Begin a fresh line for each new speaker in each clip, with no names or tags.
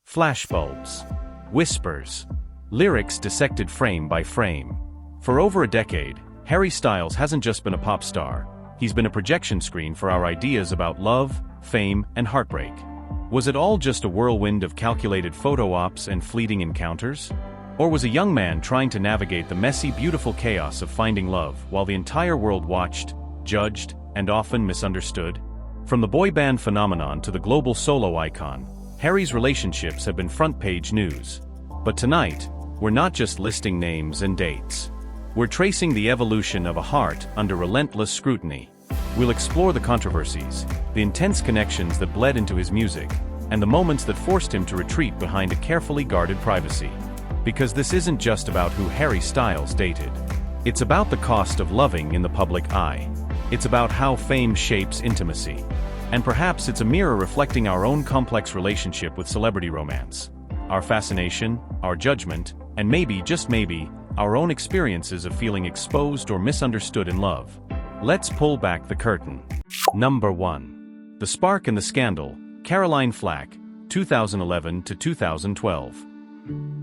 Flashbulbs. Whispers. Lyrics dissected frame by frame. For over a decade, Harry Styles hasn't just been a pop star, he's been a projection screen for our ideas about love, fame, and heartbreak. Was it all just a whirlwind of calculated photo ops and fleeting encounters? Or was a young man trying to navigate the messy, beautiful chaos of finding love while the entire world watched, judged, and often misunderstood? From the boy band phenomenon to the global solo icon, Harry's relationships have been front-page news. But tonight, we're not just listing names and dates. We're tracing the evolution of a heart under relentless scrutiny. We'll explore the controversies, the intense connections that bled into his music, and the moments that forced him to retreat behind a carefully guarded privacy. Because this isn't just about who Harry Styles dated. It's about the cost of loving in the public eye. It's about how fame shapes intimacy. And perhaps it's a mirror reflecting our own complex relationship with celebrity romance. Our fascination, our judgment, and maybe, just maybe, our own experiences of feeling exposed or misunderstood in love. Let's pull back the curtain. Number 1. The Spark and the Scandal, Caroline Flack, 2011 to 2012.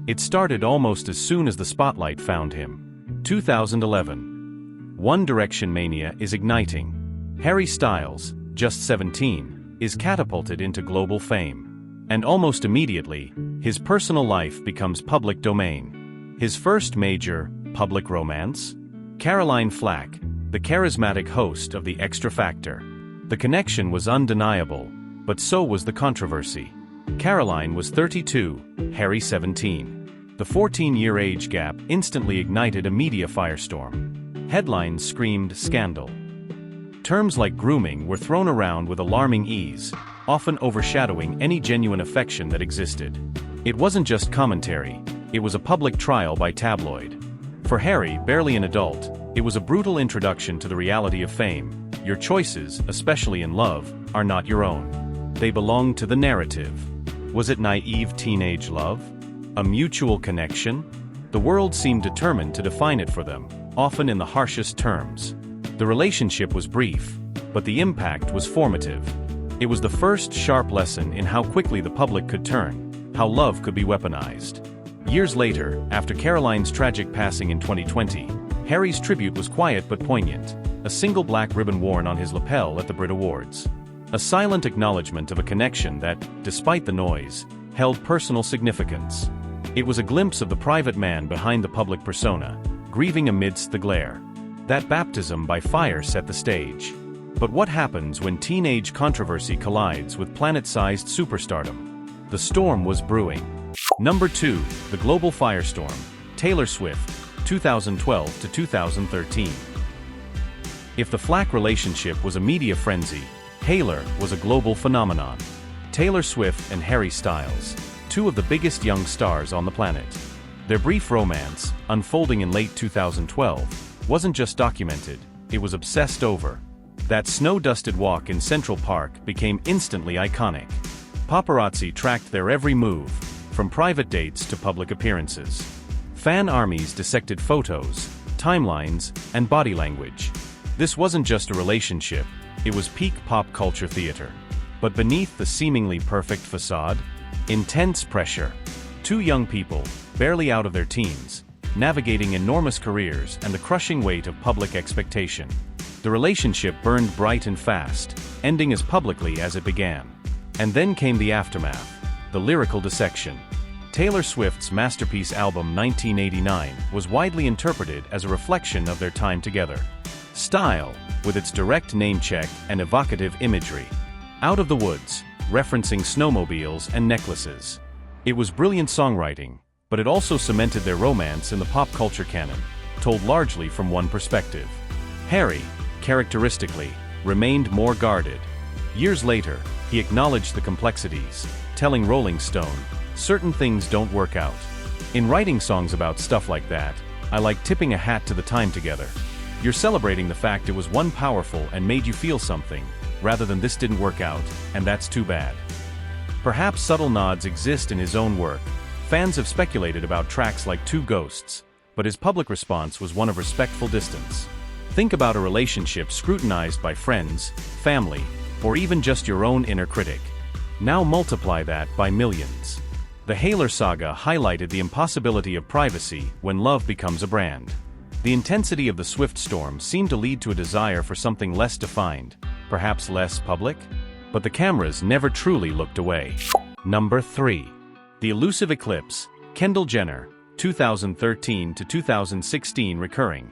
It started almost as soon as the spotlight found him. 2011. One Direction mania is igniting. Harry Styles, just 17, is catapulted into global fame. And almost immediately, his personal life becomes public domain. His first major, public romance? Caroline Flack, the charismatic host of The Extra Factor. The connection was undeniable, but so was the controversy. Caroline was 32, Harry 17. The 14-year age gap instantly ignited a media firestorm. Headlines screamed scandal. Terms like grooming were thrown around with alarming ease, often overshadowing any genuine affection that existed. It wasn't just commentary, it was a public trial by tabloid. For Harry, barely an adult, it was a brutal introduction to the reality of fame. Your choices, especially in love, are not your own. They belong to the narrative. Was it naive teenage love? A mutual connection? The world seemed determined to define it for them, often in the harshest terms. The relationship was brief, but the impact was formative. It was the first sharp lesson in how quickly the public could turn, how love could be weaponized. Years later, after Caroline's tragic passing in 2020, Harry's tribute was quiet but poignant, a single black ribbon worn on his lapel at the Brit Awards. A silent acknowledgement of a connection that, despite the noise, held personal significance. It was a glimpse of the private man behind the public persona, grieving amidst the glare. That baptism by fire set the stage. But what happens when teenage controversy collides with planet-sized superstardom? The storm was brewing. Number 2, the global firestorm, Taylor Swift, 2012 to 2013. If the Flack relationship was a media frenzy, Taylor was a global phenomenon. Taylor Swift and Harry Styles, two of the biggest young stars on the planet. Their brief romance, unfolding in late 2012, wasn't just documented, it was obsessed over. That snow-dusted walk in Central Park became instantly iconic. Paparazzi tracked their every move, from private dates to public appearances. Fan armies dissected photos, timelines, and body language. This wasn't just a relationship, it was peak pop culture theater. But beneath the seemingly perfect facade, intense pressure. Two young people, barely out of their teens, navigating enormous careers and the crushing weight of public expectation. The relationship burned bright and fast, ending as publicly as it began. And then came the aftermath, the lyrical dissection. Taylor Swift's masterpiece album 1989 was widely interpreted as a reflection of their time together. Style, with its direct name check and evocative imagery. Out of the Woods, referencing snowmobiles and necklaces. It was brilliant songwriting, but it also cemented their romance in the pop culture canon, told largely from one perspective. Harry, characteristically, remained more guarded. Years later, he acknowledged the complexities, telling Rolling Stone, "Certain things don't work out. In writing songs about stuff like that, I like tipping a hat to the time together. You're celebrating the fact it was one powerful and made you feel something, rather than this didn't work out, and that's too bad." Perhaps subtle nods exist in his own work. Fans have speculated about tracks like Two Ghosts, but his public response was one of respectful distance. Think about a relationship scrutinized by friends, family, or even just your own inner critic. Now multiply that by millions. The Haler saga highlighted the impossibility of privacy when love becomes a brand. The intensity of the swift storm seemed to lead to a desire for something less defined, perhaps less public? But the cameras never truly looked away. Number 3. The Elusive Eclipse, Kendall Jenner, 2013 to 2016 recurring.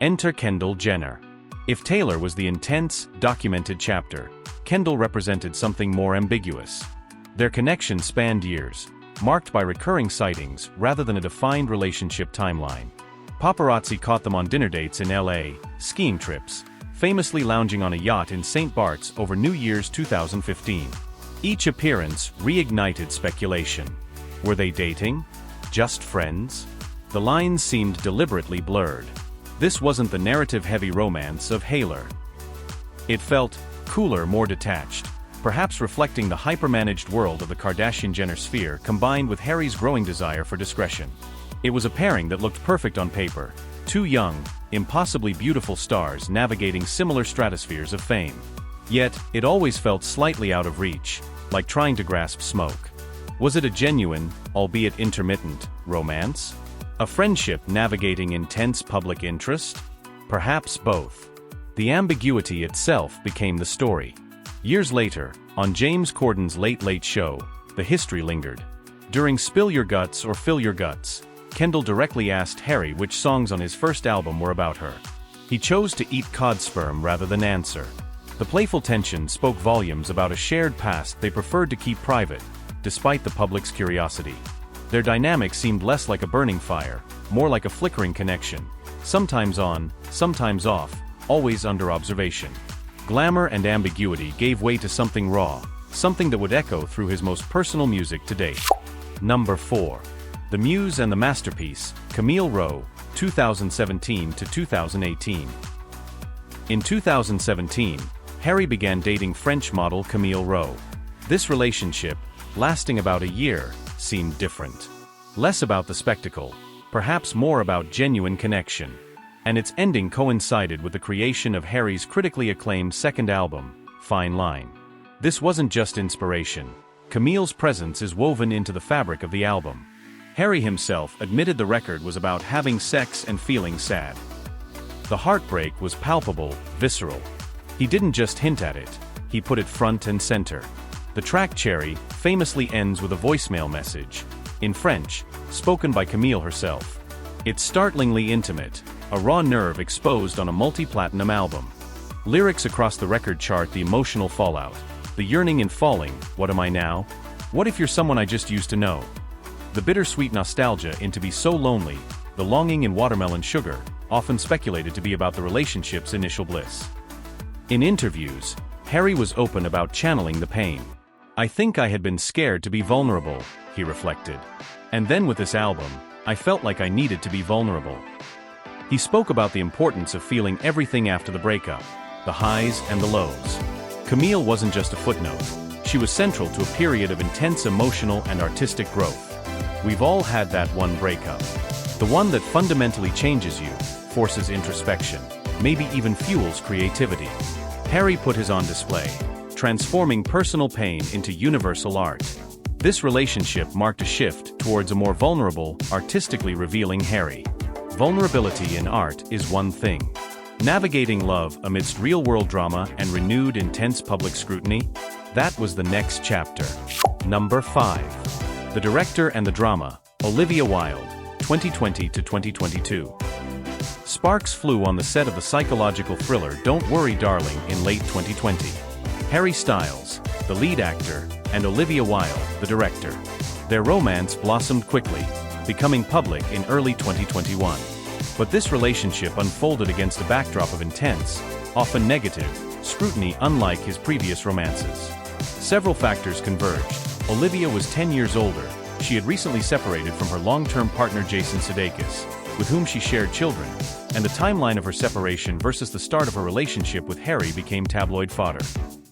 Enter Kendall Jenner. If Taylor was the intense, documented chapter, Kendall represented something more ambiguous. Their connection spanned years, marked by recurring sightings rather than a defined relationship timeline. Paparazzi caught them on dinner dates in LA, skiing trips, famously lounging on a yacht in St. Bart's over New Year's 2015. Each appearance reignited speculation. Were they dating? Just friends? The lines seemed deliberately blurred. This wasn't the narrative-heavy romance of Haler. It felt cooler, more detached, perhaps reflecting the hyper-managed world of the Kardashian-Jenner sphere combined with Harry's growing desire for discretion. It was a pairing that looked perfect on paper, two young, impossibly beautiful stars navigating similar stratospheres of fame. Yet, it always felt slightly out of reach, like trying to grasp smoke. Was it a genuine, albeit intermittent, romance? A friendship navigating intense public interest? Perhaps both. The ambiguity itself became the story. Years later, on James Corden's Late Late Show, the history lingered. During Spill Your Guts or Fill Your Guts, Kendall directly asked Harry which songs on his first album were about her. He chose to eat cod sperm rather than answer. The playful tension spoke volumes about a shared past they preferred to keep private, despite the public's curiosity. Their dynamic seemed less like a burning fire, more like a flickering connection, sometimes on, sometimes off, always under observation. Glamour and ambiguity gave way to something raw, something that would echo through his most personal music to date. Number 4. The Muse and the Masterpiece, Camille Rowe, 2017 to 2018. In 2017, Harry began dating French model Camille Rowe. This relationship, lasting about a year, seemed different. Less about the spectacle, perhaps more about genuine connection. And its ending coincided with the creation of Harry's critically acclaimed second album, Fine Line. This wasn't just inspiration. Camille's presence is woven into the fabric of the album. Harry himself admitted the record was about having sex and feeling sad. The heartbreak was palpable, visceral. He didn't just hint at it, he put it front and center. The track Cherry famously ends with a voicemail message, in French, spoken by Camille herself. It's startlingly intimate, a raw nerve exposed on a multi-platinum album. Lyrics across the record chart the emotional fallout, the yearning in falling, what am I now? What if you're someone I just used to know? The bittersweet nostalgia in To Be So Lonely, the longing in Watermelon Sugar, often speculated to be about the relationship's initial bliss. In interviews, Harry was open about channeling the pain. I think I had been scared to be vulnerable, he reflected. And then with this album, I felt like I needed to be vulnerable. He spoke about the importance of feeling everything after the breakup, the highs and the lows. Camille wasn't just a footnote, she was central to a period of intense emotional and artistic growth. We've all had that one breakup. The one that fundamentally changes you, forces introspection, maybe even fuels creativity. Harry put his on display, transforming personal pain into universal art. This relationship marked a shift towards a more vulnerable, artistically revealing Harry. Vulnerability in art is one thing. Navigating love amidst real-world drama and renewed intense public scrutiny? That was the next chapter. Number 5. The Director and the Drama, Olivia Wilde, 2020 to 2022. Sparks flew on the set of the psychological thriller Don't Worry Darling in late 2020. Harry Styles, the lead actor, and Olivia Wilde, the director. Their romance blossomed quickly, becoming public in early 2021. But this relationship unfolded against a backdrop of intense, often negative, scrutiny unlike his previous romances. Several factors converged. Olivia was 10 years older, she had recently separated from her long-term partner Jason Sudeikis, with whom she shared children, and the timeline of her separation versus the start of her relationship with Harry became tabloid fodder.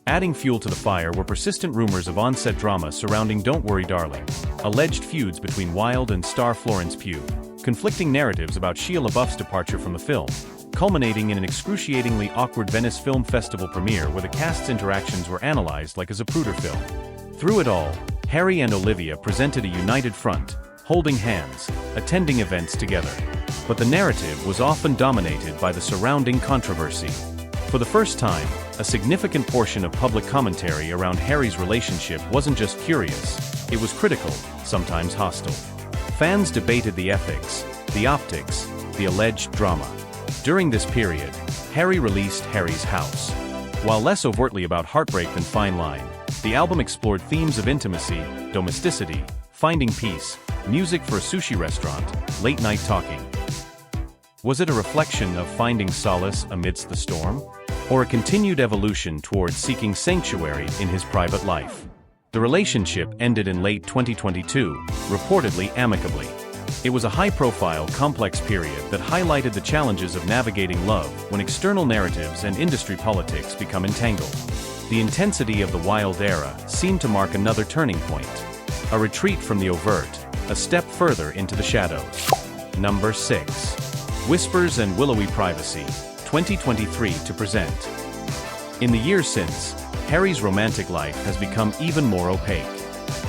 Adding fuel to the fire were persistent rumors of on-set drama surrounding Don't Worry Darling, alleged feuds between Wilde and star Florence Pugh, conflicting narratives about Shia LaBeouf's departure from the film, culminating in an excruciatingly awkward Venice Film Festival premiere where the cast's interactions were analyzed like a Zapruder film. Through it all, Harry and Olivia presented a united front, holding hands, attending events together. But the narrative was often dominated by the surrounding controversy. For the first time, a significant portion of public commentary around Harry's relationship wasn't just curious, it was critical, sometimes hostile. Fans debated the ethics, the optics, the alleged drama. During this period, Harry released Harry's House. While less overtly about heartbreak than Fine Line, the album explored themes of intimacy, domesticity, finding peace, music for a sushi restaurant, late-night talking. Was it a reflection of finding solace amidst the storm? Or a continued evolution towards seeking sanctuary in his private life? The relationship ended in late 2022, reportedly amicably. It was a high-profile, complex period that highlighted the challenges of navigating love when external narratives and industry politics become entangled. The intensity of the Wilde era seemed to mark another turning point. A retreat from the overt, a step further into the shadows. Number 6. Whispers and Willowy Privacy, 2023 to present. In the years since, Harry's romantic life has become even more opaque.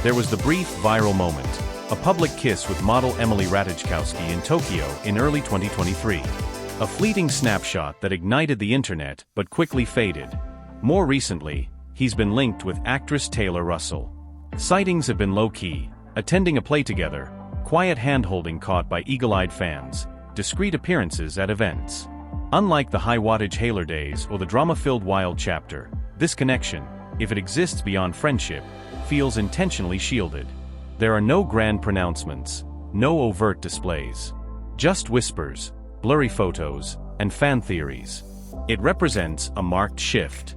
There was the brief viral moment, a public kiss with model Emily Ratajkowski in Tokyo in early 2023. A fleeting snapshot that ignited the internet but quickly faded. More recently, he's been linked with actress Taylor Russell. Sightings have been low-key, attending a play together, quiet hand-holding caught by eagle-eyed fans, discreet appearances at events. Unlike the high-wattage Haler days or the drama-filled Wilde chapter, this connection, if it exists beyond friendship, feels intentionally shielded. There are no grand pronouncements, no overt displays. Just whispers, blurry photos, and fan theories. It represents a marked shift.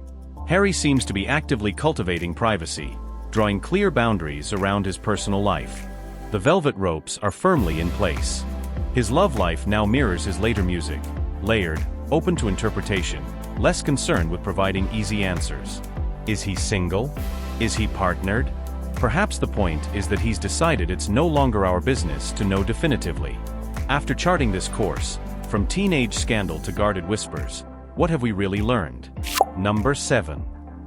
Harry seems to be actively cultivating privacy, drawing clear boundaries around his personal life. The velvet ropes are firmly in place. His love life now mirrors his later music, layered, open to interpretation, less concerned with providing easy answers. Is he single? Is he partnered? Perhaps the point is that he's decided it's no longer our business to know definitively. After charting this course, from teenage scandal to guarded whispers, what have we really learned? Number 7.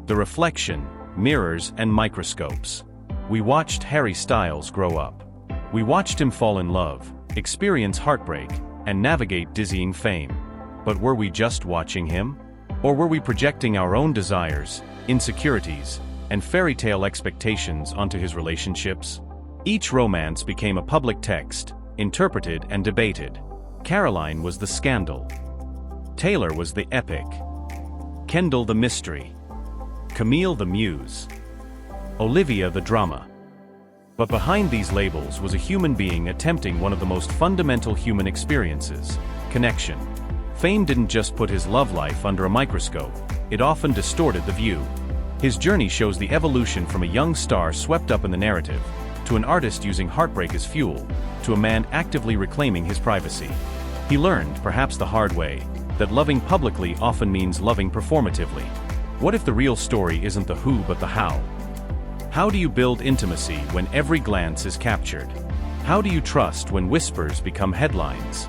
The Reflection, Mirrors and Microscopes. We watched Harry Styles grow up. We watched him fall in love, experience heartbreak, and navigate dizzying fame. But were we just watching him? Or were we projecting our own desires, insecurities, and fairy tale expectations onto his relationships? Each romance became a public text, interpreted and debated. Caroline was the scandal. Taylor was the epic. Kendall the mystery. Camille the muse. Olivia the drama. But behind these labels was a human being attempting one of the most fundamental human experiences: connection. Fame didn't just put his love life under a microscope, it often distorted the view. His journey shows the evolution from a young star swept up in the narrative, to an artist using heartbreak as fuel, to a man actively reclaiming his privacy. He learned, perhaps the hard way, that loving publicly often means loving performatively. What if the real story isn't the who but the how? How do you build intimacy when every glance is captured? How do you trust when whispers become headlines?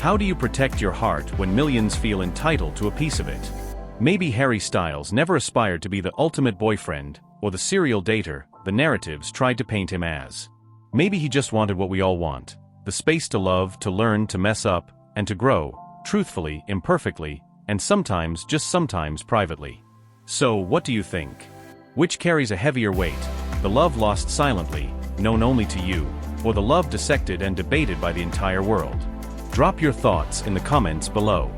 How do you protect your heart when millions feel entitled to a piece of it? Maybe Harry Styles never aspired to be the ultimate boyfriend, or the serial dater the narratives tried to paint him as. Maybe he just wanted what we all want: the space to love, to learn, to mess up, and to grow, truthfully, imperfectly, and sometimes, just sometimes, privately. So, what do you think? Which carries a heavier weight, the love lost silently, known only to you, or the love dissected and debated by the entire world? Drop your thoughts in the comments below.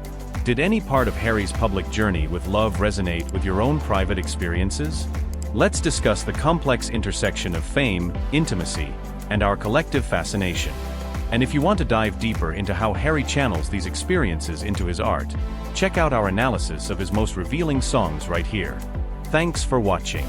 Did any part of Harry's public journey with love resonate with your own private experiences? Let's discuss the complex intersection of fame, intimacy, and our collective fascination. And if you want to dive deeper into how Harry channels these experiences into his art, check out our analysis of his most revealing songs right here. Thanks for watching.